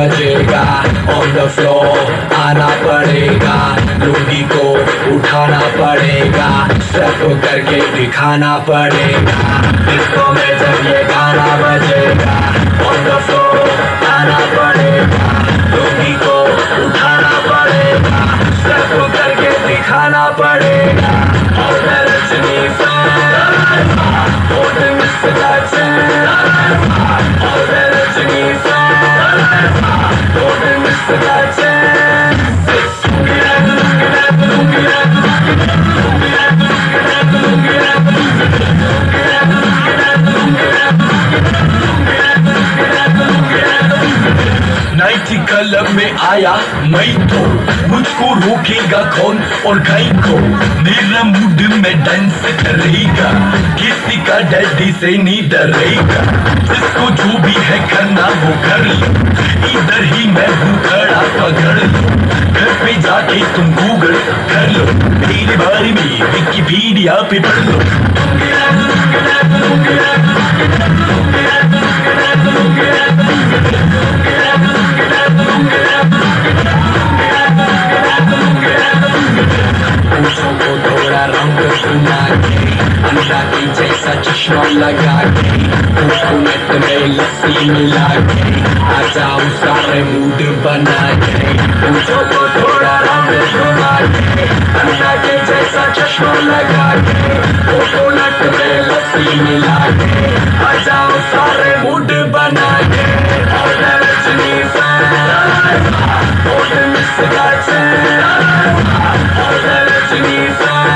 बजेगा, on the floor आना पड़ेगा, लुंगी को उठाना पड़ेगा, स्टेप करके दिखाना पड़ेगा। डिस्को में जब ये गाना बजेगा, ऑन द फ्लोर आना पड़ेगा, लुंगी को उठाना पड़ेगा, स्टेप करके दिखाना पड़ेगा। और मैं रजनी फैन, और मैं मिस्टर जैक्सन, और मैं रजनी फैन, और मैं मिस्टर जैक्सन। नाइटी क्लब में आया मैं तो, मुझको रोकेगा कौन और कहीं को, मेरा मूड में डांस करेगा, किसी का डैडी से नहीं डरेगा, जिसको जो भी है करना वो कर लो, इधर ही मैं हूँ खड़ा पकड़ लो, घर पे जाके तुम गूगल कर लो, मेरे बारे में विकिपीडिया पे पढ़ लो। पूछों को थोड़ा रंग सुना के, अंडा की जैसा चश्मा लगा के, कोकोनट में लस्सी मिला के, आ जाओ सारे मूड बना के। पूछों को थोड़ा रंग सुना के, अंडा की जैसा चश्मा लगा के, कोकोनट में लस्सी मिला के, आ जाओ सारे मूड बना के। और मैं रजनी फैन, और मैं मिस्टर जैक्सन, और मैं रजनी फैन,